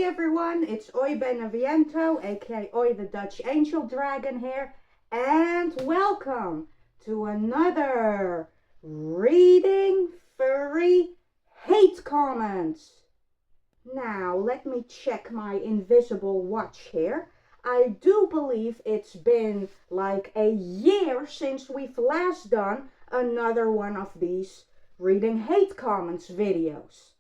everyone, it's Aoi Beneviento, aka Aoi the Dutch Angel Dragon here, and welcome to another Reading Furry Hate Comments. Now, let me check my invisible watch here. I do believe it's been like a year since we've last done another one of these Reading Hate Comments videos.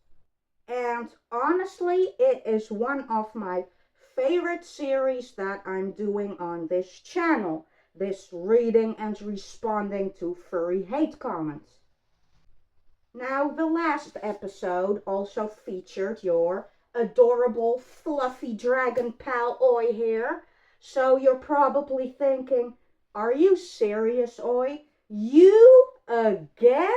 And honestly, it is one of my favorite series that I'm doing on this channel. This reading and responding to furry hate comments. Now, the last episode also featured your adorable fluffy dragon pal Aoi here. So you're probably thinking, are you serious, Aoi? You again?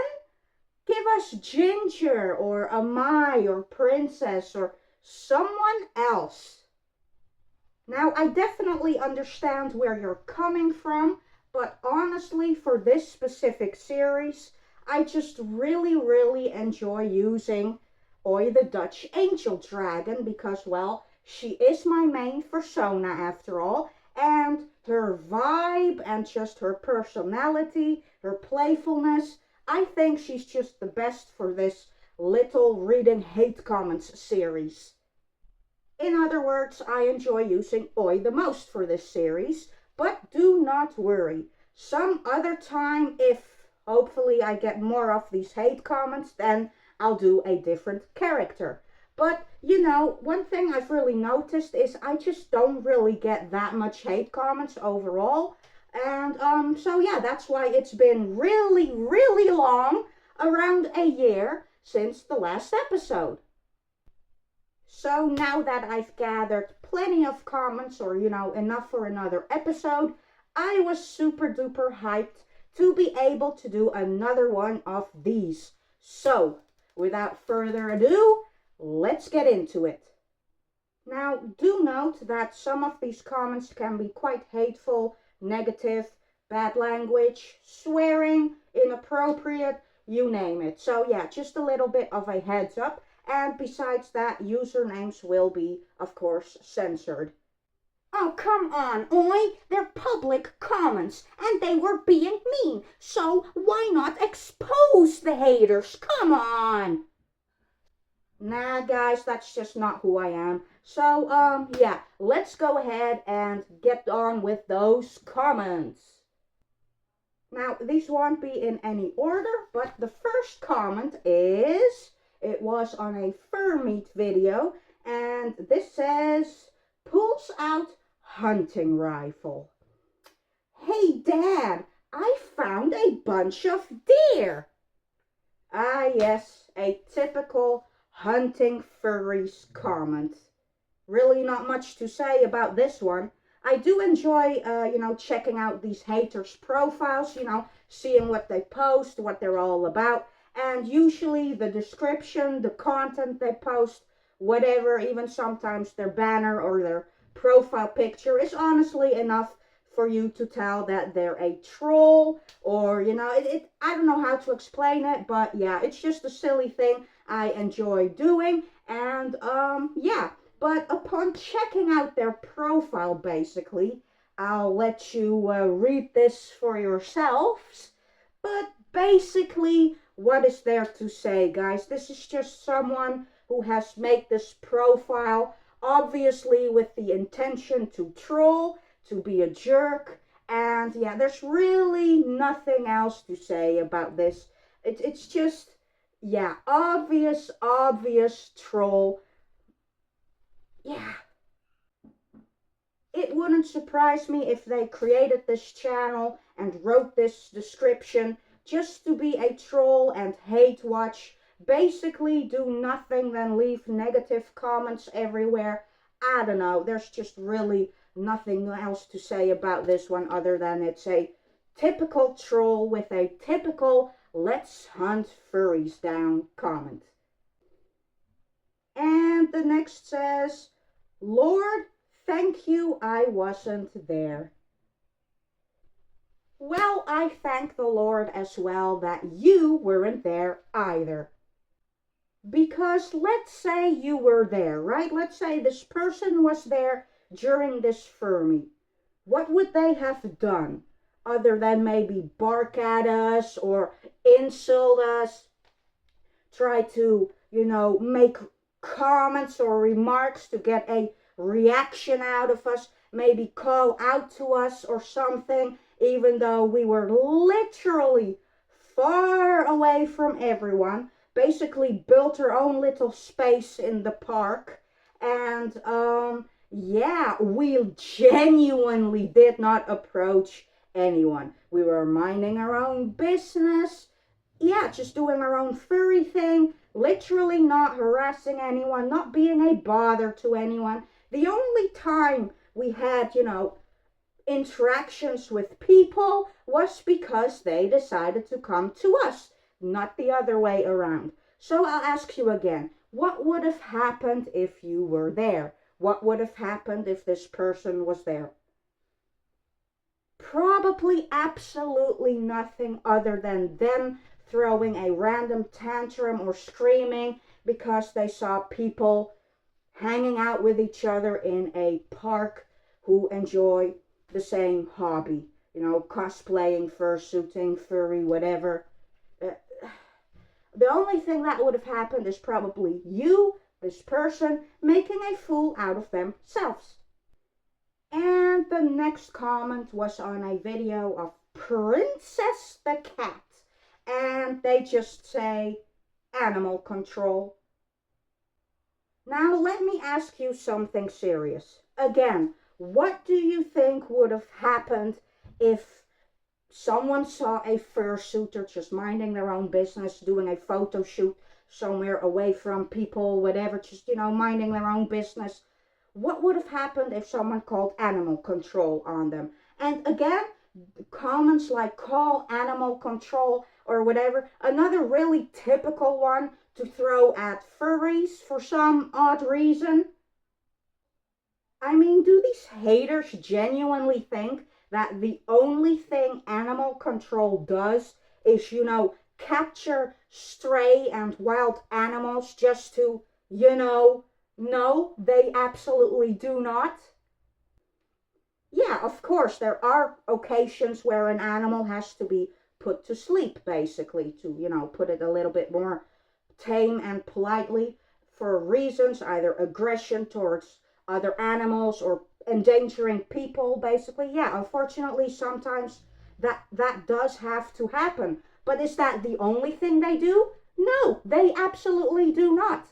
Give us Ginger or Amai or Princess or someone else. Now, I definitely understand where you're coming from, but honestly, for this specific series, I just really enjoy using Aoi the Dutch Angel Dragon because, well, she is my main persona after all, and her vibe and just her personality, her playfulness, I think she's just the best for this little Reading Hate Comments series. In other words, I enjoy using Aoi the most for this series, but do not worry. Some other time, if hopefully I get more of these hate comments, then I'll do a different character. But, you know, one thing I've really noticed is I just don't really get that much hate comments overall. And so yeah, that's why it's been really long, around a year, since the last episode. So now that I've gathered plenty of comments, or you know, enough for another episode, I was super duper hyped to be able to do another one of these. So, without further ado, let's get into it. Now, do note that some of these comments can be quite hateful, negative, bad language, swearing, inappropriate, you name it. So yeah, just a little bit of a heads up. And besides that, usernames will be, of course, censored. Oh, come on, Aoi. They're public comments, and they were being mean. So why not expose the haters? Come on. Nah, guys, that's just not who I am. So, yeah, let's go ahead and get on with those comments. Now, these won't be in any order, but the first comment is, it was on a fur meat video, and this says, pulls out hunting rifle. Hey, Dad, I found a bunch of deer. Ah, yes, a typical hunting furries comment. Really not much to say about this one. I do enjoy, you know, checking out these haters' profiles, you know, seeing what they post, what they're all about. And usually the description, the content they post, whatever, even sometimes their banner or their profile picture is honestly enough for you to tell that they're a troll, or, you know, I don't know how to explain it, but yeah, it's just a silly thing I enjoy doing. And, yeah. But upon checking out their profile, basically, I'll let you read this for yourselves. But basically, what is there to say, guys? This is just someone who has made this profile, obviously with the intention to troll, to be a jerk. And yeah, there's really nothing else to say about this. It's just, yeah, obvious troll. Yeah, it wouldn't surprise me if they created this channel and wrote this description just to be a troll and hate watch, basically do nothing than leave negative comments everywhere. I don't know, there's just really nothing else to say about this one other than it's a typical troll with a typical let's hunt furries down comment. And the next says, Lord, thank you I wasn't there. Well, I thank the Lord as well that you weren't there either. Because let's say you were there, right? Let's say this person was there during this fur meet. What would they have done other than maybe bark at us or insult us, try to, make comments or remarks to get a reaction out of us, maybe call out to us or something, even though we were literally far away from everyone, basically built our own little space in the park. And yeah, we genuinely did not approach anyone. We were minding our own business, yeah, just doing our own furry thing, literally not harassing anyone, not being a bother to anyone. The only time we had, interactions with people was because they decided to come to us, not the other way around. So I'll ask you again, what would have happened if you were there? What would have happened if this person was there? Probably absolutely nothing other than them throwing a random tantrum or screaming because they saw people hanging out with each other in a park who enjoy the same hobby, cosplaying, fursuiting, furry, whatever. The only thing that would have happened is probably you, this person, making a fool out of themselves. And the next comment was on a video of Princess the Cat. And they just say, animal control. Now let me ask you something serious. Again, what do you think would have happened if someone saw a fursuiter just minding their own business, doing a photo shoot somewhere away from people, whatever, just, minding their own business? What would have happened if someone called animal control on them? And again, comments like call animal control or whatever, another really typical one to throw at furries for some odd reason. I mean, do these haters genuinely think that the only thing animal control does is, capture stray and wild animals just to, no, they absolutely do not. Yeah, of course, there are occasions where an animal has to be put to sleep, basically, to, put it a little bit more tame and politely, for reasons, either aggression towards other animals or endangering people, basically. Yeah, unfortunately, sometimes that does have to happen. But is that the only thing they do? No, they absolutely do not.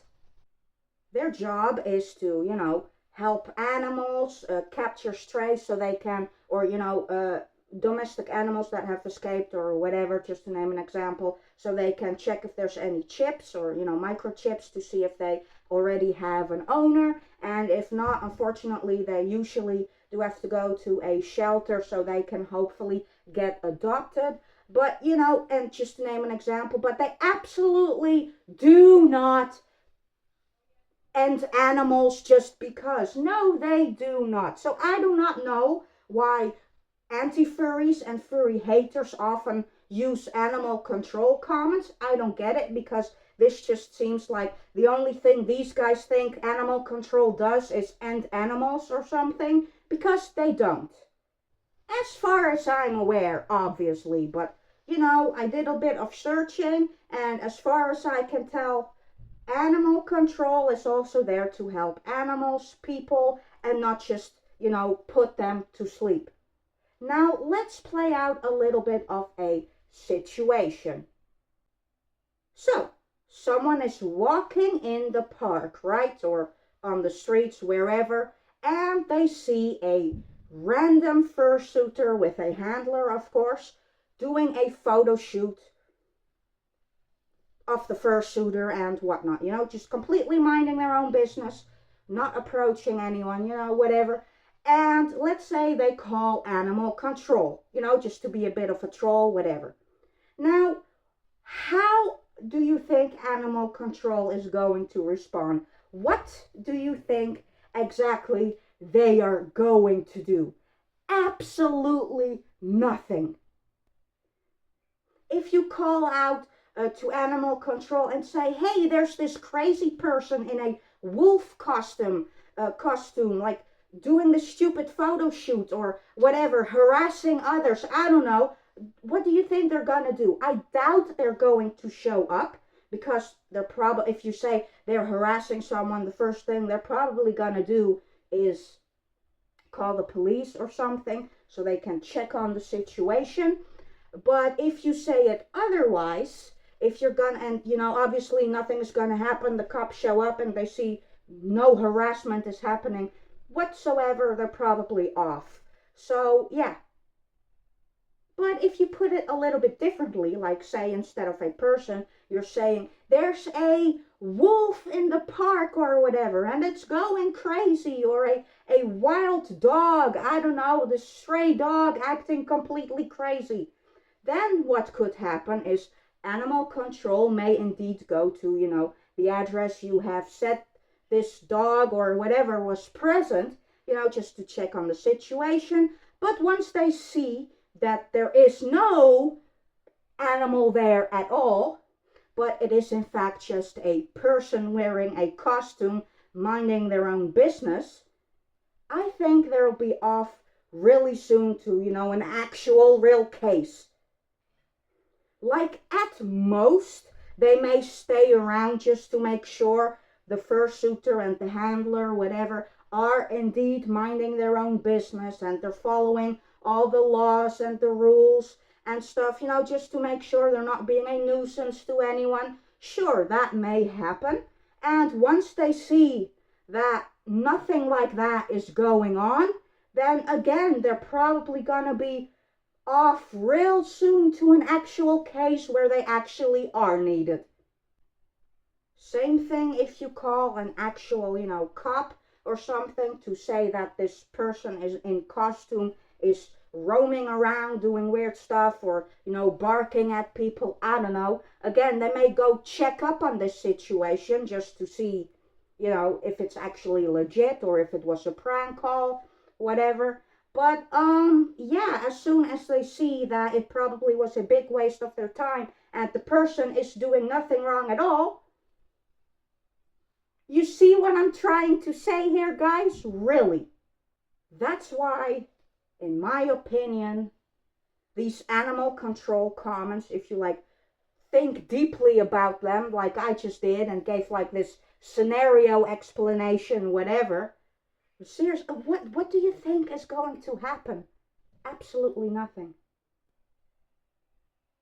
Their job is to, help animals capture strays so they can, or, domestic animals that have escaped or whatever, just to name an example, so they can check if there's any chips or, microchips to see if they already have an owner. And if not, unfortunately, they usually do have to go to a shelter so they can hopefully get adopted. But, and just to name an example, but they absolutely do not end animals just because. No, they do not. So I do not know why anti-furries and furry haters often use animal control comments. I don't get it, because this just seems like the only thing these guys think animal control does is end animals or something, because they don't. As far as I'm aware, obviously, but I did a bit of searching, and as far as I can tell, animal control is also there to help animals, people, and not just, put them to sleep. Now, let's play out a little bit of a situation. So, someone is walking in the park, right? Or on the streets, wherever, and they see a random fursuiter with a handler, of course, doing a photo shoot of the fursuiter and whatnot, just completely minding their own business, not approaching anyone, whatever. And let's say they call animal control, just to be a bit of a troll, whatever. Now, how do you think animal control is going to respond? What do you think exactly they are going to do? Absolutely nothing. If you call out to animal control and say, hey, there's this crazy person in a wolf costume, like doing the stupid photo shoot or whatever, harassing others. I don't know. What do you think they're gonna do? I doubt they're going to show up, because they're probably, if you say they're harassing someone, the first thing they're probably gonna do is call the police or something so they can check on the situation. But if you say it otherwise, if you're gonna, and you know, obviously nothing is gonna happen, the cops show up and they see no harassment is happening whatsoever, they're probably off. So yeah. But if you put it a little bit differently, like say instead of a person, you're saying there's a wolf in the park or whatever, and it's going crazy, or a wild dog, I don't know, the stray dog acting completely crazy. Then what could happen is animal control may indeed go to, you know, the address you have said this dog or whatever was present, you know, just to check on the situation. But once they see that there is no animal there at all, but it is in fact just a person wearing a costume minding their own business, I think they'll be off really soon to, you know, an actual real case. Like at most, they may stay around just to make sure the fursuiter and the handler, whatever, are indeed minding their own business and they're following all the laws and the rules and stuff, you know, just to make sure they're not being a nuisance to anyone. Sure, that may happen. And once they see that nothing like that is going on, then again, they're probably gonna be off real soon to an actual case where they actually are needed. Same thing if you call an actual, you know, cop or something to say that this person is in costume is roaming around doing weird stuff, or, you know, barking at people. I don't know. Again, they may go check up on this situation just to see, you know, if it's actually legit or if it was a prank call, whatever. But yeah, as soon as they see that it probably was a big waste of their time and the person is doing nothing wrong at all, you see what I'm trying to say here, guys? Really. That's why, in my opinion, these animal control comments, if you like think deeply about them, like I just did and gave like this scenario explanation, whatever, seriously, what do you think is going to happen? Absolutely nothing.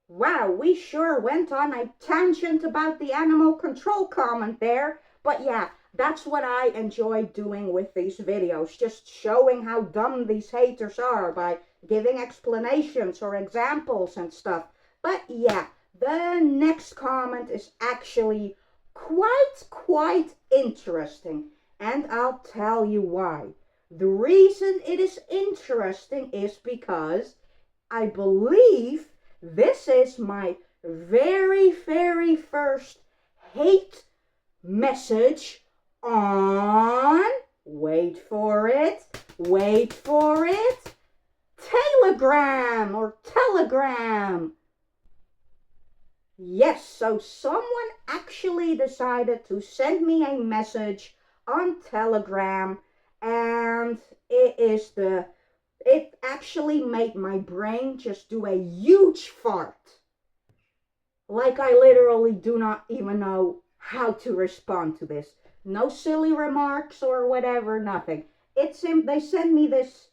Wow, we sure went on a tangent about the animal control comment there. But yeah, that's what I enjoy doing with these videos, just showing how dumb these haters are by giving explanations or examples and stuff. But yeah, the next comment is actually quite interesting, and I'll tell you why. The reason it is interesting is because I believe this is my very first hate message on, wait for it, Telegram or Telegram. Yes, so someone actually decided to send me a message on Telegram, and it actually made my brain just do a huge fart. Like I literally do not even know how to respond to this. No silly remarks or whatever, nothing. They send me this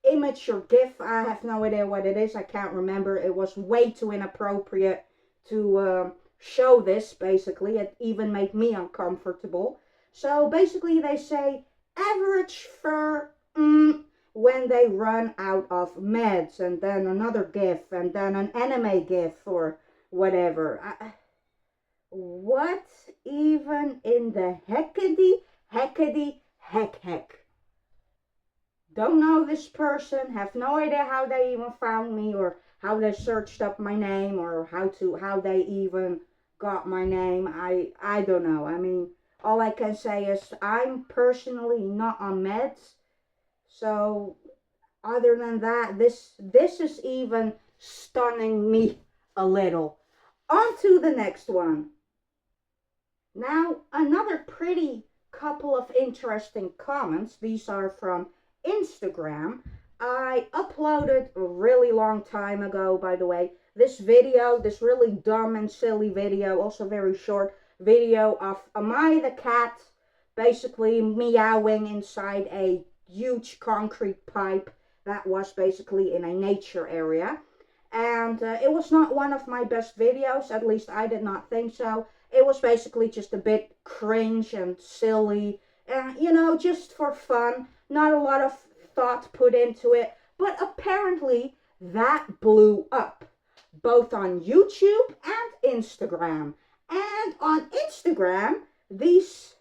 image or GIF. I have no idea what it is. I can't remember. It was way too inappropriate to show this, basically. It even made me uncomfortable. So basically they say average fur when they run out of meds, and then another GIF, and then an anime GIF or whatever. What even in the heckity heck? Don't know this person, have no idea how they even found me, or how they searched up my name, or how they even got my name. I don't know. I mean, all I can say is I'm personally not on meds. So other than that, this is even stunning me a little. On to the next one. Now, another pretty couple of interesting comments. These are from Instagram. I uploaded a really long time ago, by the way, this video, this really dumb and silly video, also very short video of Aoi the cat basically meowing inside a huge concrete pipe that was basically in a nature area. And it was not one of my best videos, at least I did not think so. It was basically just a bit cringe and silly, you know, just for fun. Not a lot of thought put into it, but apparently that blew up, both on YouTube and Instagram. And on Instagram, these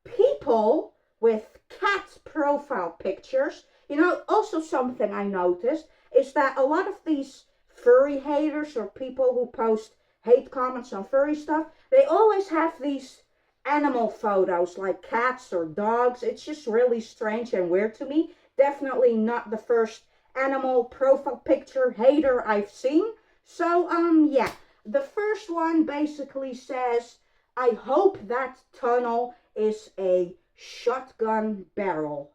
people with cat profile pictures, you know, also something I noticed is that a lot of these furry haters or people who post hate comments on furry stuff, they always have these animal photos like cats or dogs. It's just really strange and weird to me. Definitely not the first animal profile picture hater I've seen. So, yeah. The first one basically says, I hope that tunnel is a shotgun barrel.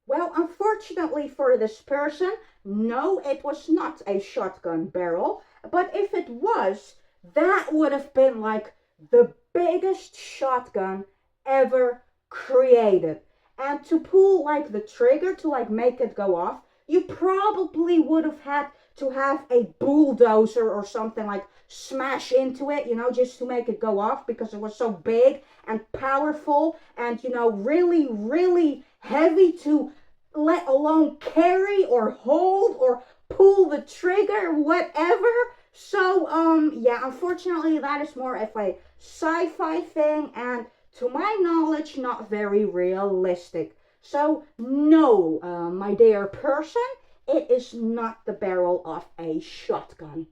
Well, unfortunately for this person, no, it was not a shotgun barrel. But if it was, that would have been like the biggest shotgun ever created. And to pull like the trigger to like make it go off, you probably would have had to have a bulldozer or something like smash into it, you know, just to make it go off, because it was so big and powerful and, you know, really, really heavy to let alone carry or hold or pull the trigger, whatever. So, yeah, unfortunately, that is more of a sci-fi thing, and to my knowledge, not very realistic. So, no, my dear person, it is not the barrel of a shotgun.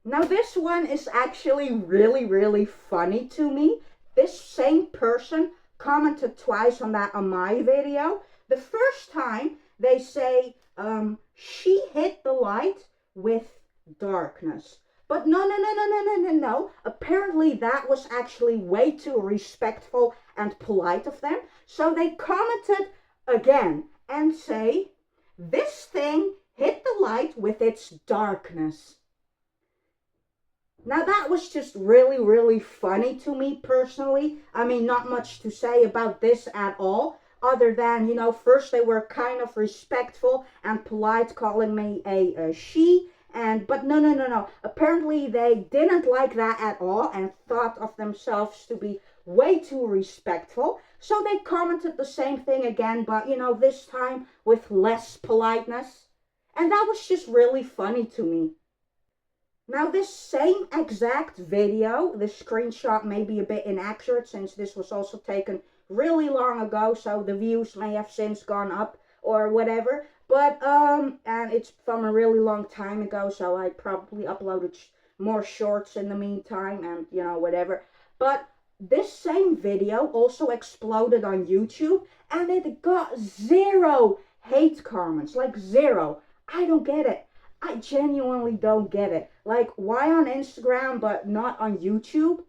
Now, this one is actually really, really funny to me. This same person commented twice on that Aoi video. The first time, they say, she hit the light with darkness. But no. Apparently that was actually way too respectful and polite of them. So they commented again and say, this thing hit the light with its darkness. Now that was just really, really funny to me personally. I mean, not much to say about this at all. Other than, you know, first they were kind of respectful and polite, calling me a she. But no. Apparently they didn't like that at all and thought of themselves to be way too respectful. So they commented the same thing again, but, you know, this time with less politeness. And that was just really funny to me. Now, this same exact video, the screenshot may be a bit inaccurate since this was also taken really long ago, so the views may have since gone up or whatever. But, and it's from a really long time ago, so I probably uploaded more shorts in the meantime and, you know, whatever. But this same video also exploded on YouTube, and it got 0 hate comments, like 0. I don't get it. I genuinely don't get it. Like, why on Instagram but not on YouTube?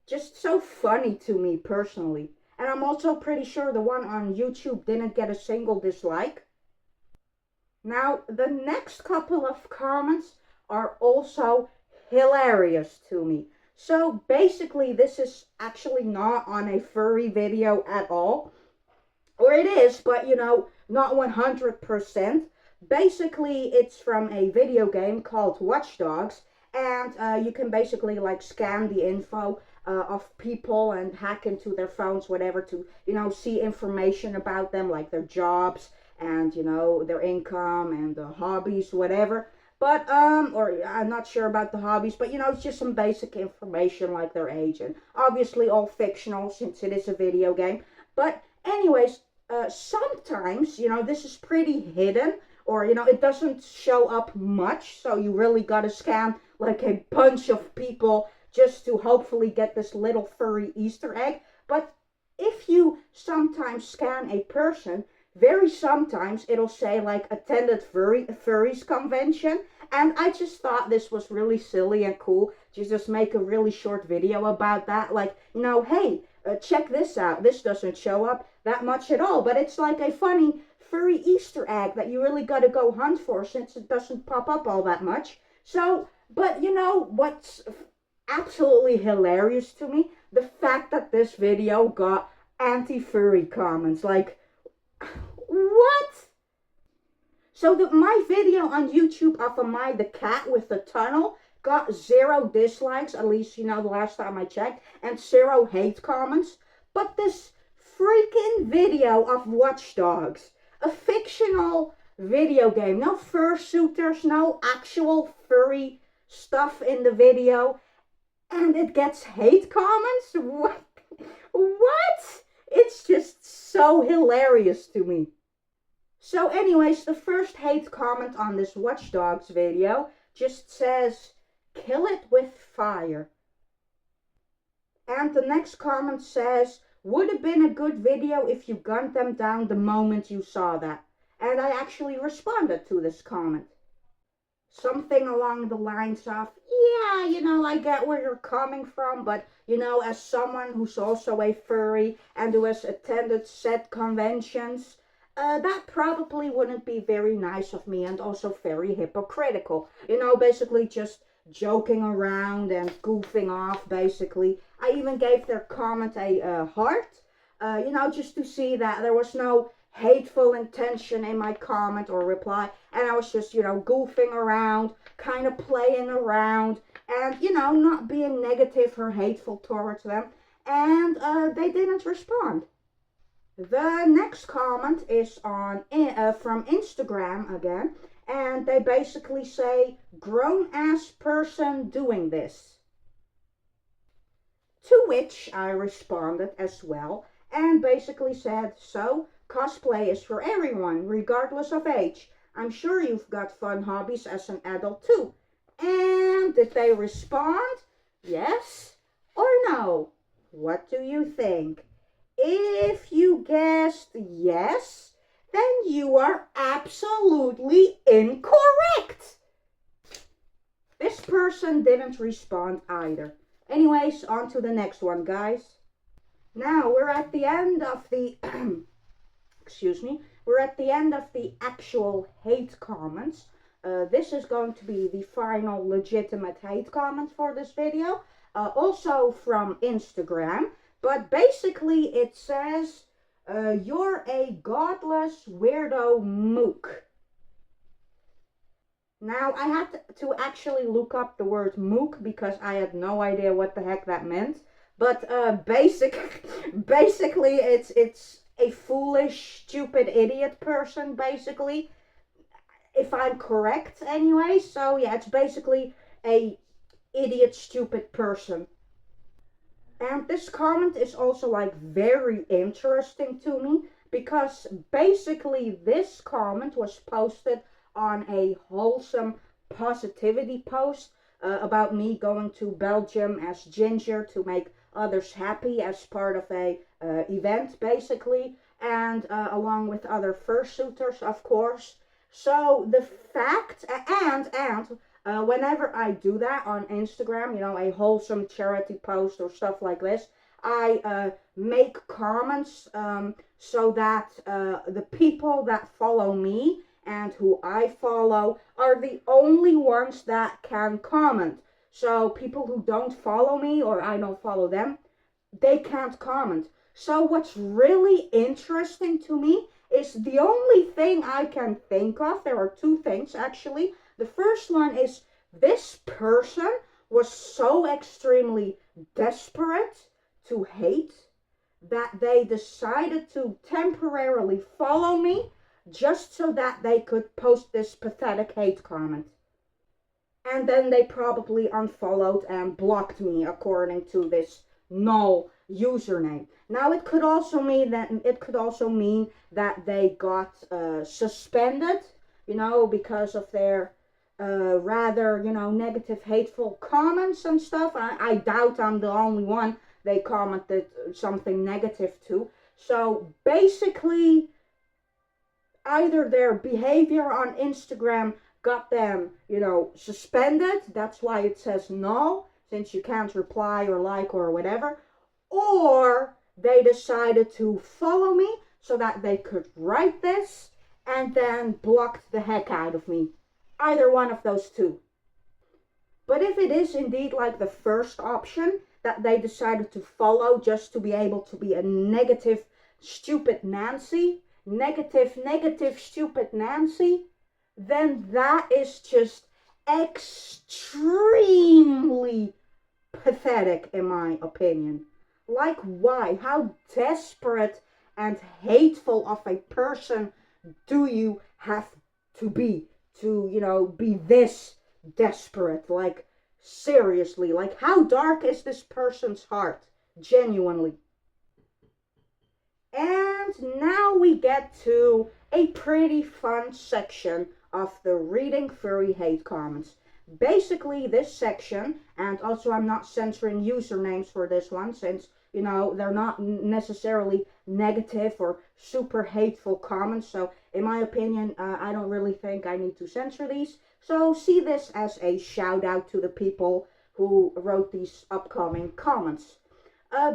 Just so funny to me personally. And I'm also pretty sure the one on YouTube didn't get a single dislike. Now, the next couple of comments are also hilarious to me. So basically, this is actually not on a furry video at all. Or it is, but, you know, not 100%. Basically, it's from a video game called Watch Dogs, and you can basically like scan the info of people and hack into their phones, whatever, to, you know, see information about them, like their jobs and, you know, their income and hobbies, whatever. But, or I'm not sure about the hobbies, but, you know, it's just some basic information like their age, and obviously all fictional since it is a video game. But anyways, sometimes, you know, this is pretty hidden. Or, you know, it doesn't show up much, so you really gotta scan like a bunch of people just to hopefully get this little furry Easter egg. But if you sometimes scan a person, very sometimes it'll say like attended furries convention, and I just thought this was really silly and cool to just make a really short video about that. Like, you know, hey, check this out. This doesn't show up that much at all, but it's like a funny furry Easter egg that you really got to go hunt for since it doesn't pop up all that much. So, but you know what's absolutely hilarious to me? The fact that this video got anti-furry comments. Like, what? So my video on YouTube of Aoi the cat with the tunnel got 0 dislikes, at least, you know, the last time I checked, and 0 hate comments. But this freaking video of Watch Dogs, a fictional video game, no fursuiters, no actual furry stuff in the video, and it gets hate comments? What? What? It's just so hilarious to me. So anyways, the first hate comment on this Watch Dogs video just says, "Kill it with fire." And the next comment says, "Would have been a good video if you gunned them down the moment you saw that." And I actually responded to this comment. Something along the lines of, yeah, you know, I get where you're coming from, but, you know, as someone who's also a furry and who has attended said conventions, that probably wouldn't be very nice of me and also very hypocritical. You know, basically just joking around and goofing off, basically. I even gave their comment a heart, you know, just to see that there was no hateful intention in my comment or reply, and I was just, you know, goofing around, kind of playing around, and, you know, not being negative or hateful towards them, and they didn't respond. The next comment is on from Instagram again, and they basically say, "Grown-ass person doing this." To which I responded as well, and basically said, "So, cosplay is for everyone, regardless of age. I'm sure you've got fun hobbies as an adult too." And did they respond? Yes or no? What do you think? If you guessed yes, then you are absolutely incorrect. This person didn't respond either. Anyways, on to the next one, guys. Now, we're at the end of the excuse me, we're at the end of the actual hate comments. This is going to be the final legitimate hate comment for this video, also from Instagram, but basically it says, "You're a godless weirdo mook." Now, I had to actually look up the word mook because I had no idea what the heck that meant, but basically it's a foolish, stupid, idiot person, basically, if I'm correct anyway. So yeah, it's basically a idiot, stupid person. And this comment is also like very interesting to me because basically this comment was posted on a wholesome positivity post about me going to Belgium as Ginger to make others happy as part of a event, basically, and along with other fursuiters, of course. So the fact, and whenever I do that on Instagram, you know, a wholesome charity post or stuff like this, I make comments so that the people that follow me and who I follow are the only ones that can comment. So people who don't follow me or I don't follow them, they can't comment. So what's really interesting to me is the only thing I can think of, there are two things actually. The first one is this person was so extremely desperate to hate that they decided to temporarily follow me just so that they could post this pathetic hate comment. And then they probably unfollowed and blocked me according to this null username. Now it could also mean that they got suspended, you know, because of their rather, you know, negative, hateful comments and stuff. I doubt I'm the only one they commented something negative to. So basically, either their behavior on Instagram got them, suspended. That's why it says no, since you can't reply or like or whatever. Or they decided to follow me so that they could write this and then blocked the heck out of me. Either one of those two. But if it is indeed like the first option, that they decided to follow just to be able to be a negative, stupid Nancy, negative, stupid Nancy, then that is just extremely pathetic in my opinion. Like, why? How desperate and hateful of a person do you have to be be this desperate? Like, seriously, like, how dark is this person's heart? Genuinely. And now we get to a pretty fun section of the Reading Furry Hate Comments. Basically, this section, and also I'm not censoring usernames for this one, since, they're not necessarily negative or super hateful comments, so in my opinion, I don't really think I need to censor these. So see this as a shout out to the people who wrote these upcoming comments.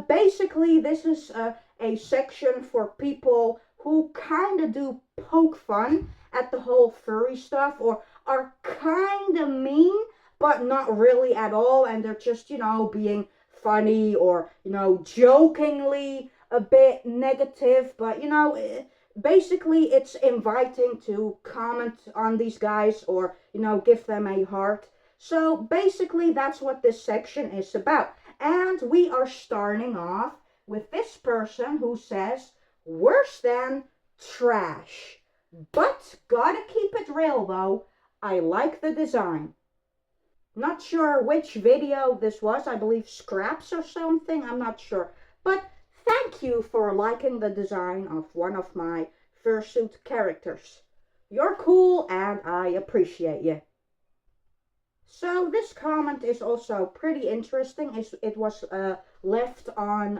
Basically, this is a section for people who kind of do poke fun at the whole furry stuff, or are kind of mean, but not really at all, and they're just, being funny, or, jokingly a bit negative, but, basically it's inviting to comment on these guys, or, give them a heart. So basically that's what this section is about. And we are starting off with this person who says, worse than trash. But gotta keep it real though, I like the design. Not sure which video this was, I believe Scraps or something, I'm not sure. But thank you for liking the design of one of my fursuit characters. You're cool and I appreciate you. So this comment is also pretty interesting. It was left on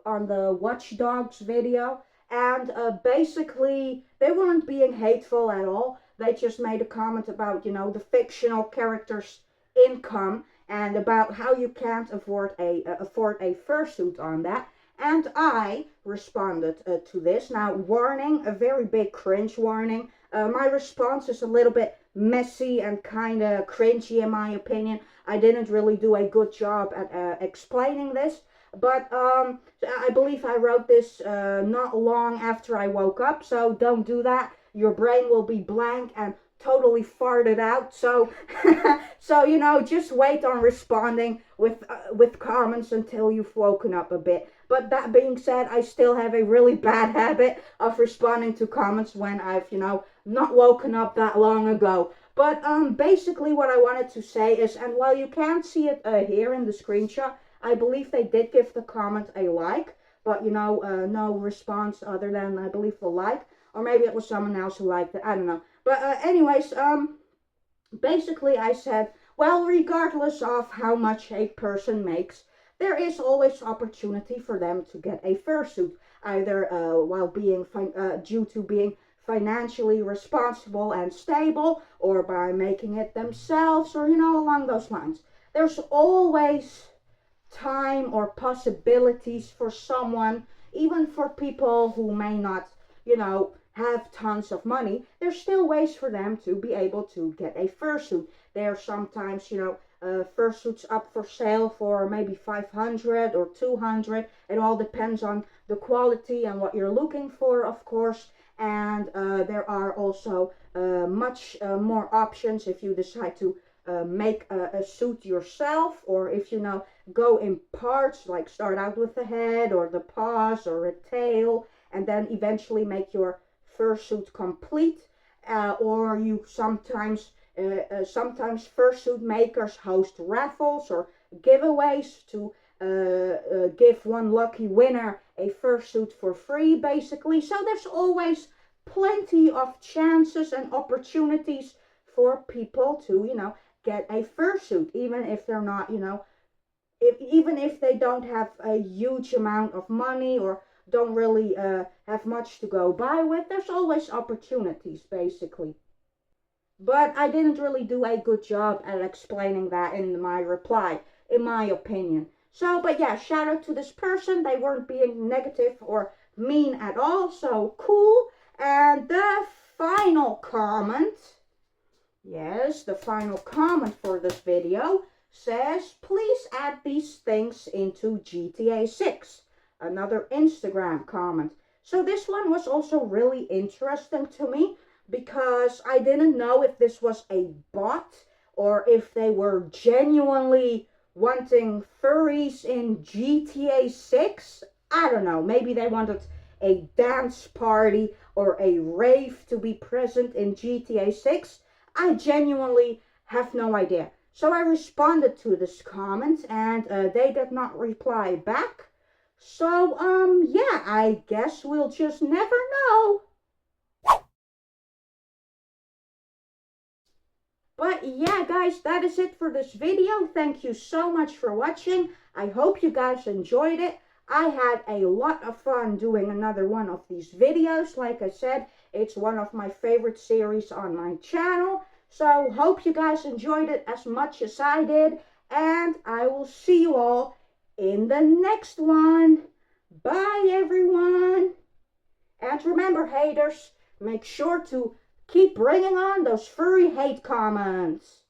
on the Watch Dogs video, and basically they weren't being hateful at all. They just made a comment about the fictional character's income and about how you can't afford a fursuit on that. And I responded to this. Now, warning, a very big cringe warning. My response is a little bit messy and kind of cringy in my opinion. I didn't really do a good job at explaining this. But I believe I wrote this not long after I woke up. So don't do that. Your brain will be blank and totally farted out. So, so just wait on responding with comments until you've woken up a bit. But that being said, I still have a really bad habit of responding to comments when I've, not woken up that long ago. But basically what I wanted to say is, and while you can't see it here in the screenshot, I believe they did give the comment a like, but no response other than, I believe, the like. Or maybe it was someone else who liked it, I don't know. But anyways, basically I said, well, regardless of how much a person makes, there is always opportunity for them to get a fursuit, either while being due to being financially responsible and stable, or by making it themselves, or along those lines. There's always time or possibilities for someone, even for people who may not, have tons of money. There's still ways for them to be able to get a fursuit. There's sometimes, fursuits up for sale for maybe 500 or 200. It all depends on the quality and what you're looking for, of course. And there are also much more options if you decide to make a suit yourself, or if go in parts, like start out with the head or the paws or a tail, and then eventually make your fursuit complete. Or you sometimes fursuit makers host raffles or giveaways to give one lucky winner a fursuit for free, basically. So there's always plenty of chances and opportunities for people to get a fursuit, even if they're not even if they don't have a huge amount of money, or don't really have much to go by with. There's always opportunities, basically. But I didn't really do a good job at explaining that in my reply, in my opinion. So, but yeah, shout out to this person. They weren't being negative or mean at all, so cool. And the final comment, yes, the final comment for this video says, please add these things into GTA 6. Another Instagram comment. So this one was also really interesting to me because I didn't know if this was a bot or if they were genuinely wanting furries in GTA 6. I don't know, maybe they wanted a dance party or a rave to be present in GTA 6. I genuinely have no idea. So I responded to this comment and they did not reply back. So, yeah, I guess we'll just never know. But yeah, guys, that is it for this video. Thank you so much for watching. I hope you guys enjoyed it. I had a lot of fun doing another one of these videos. Like I said, it's one of my favorite series on my channel. So, hope you guys enjoyed it as much as I did. And I will see you all in the next one. Bye, everyone. And remember, haters, make sure to keep bringing on those furry hate comments.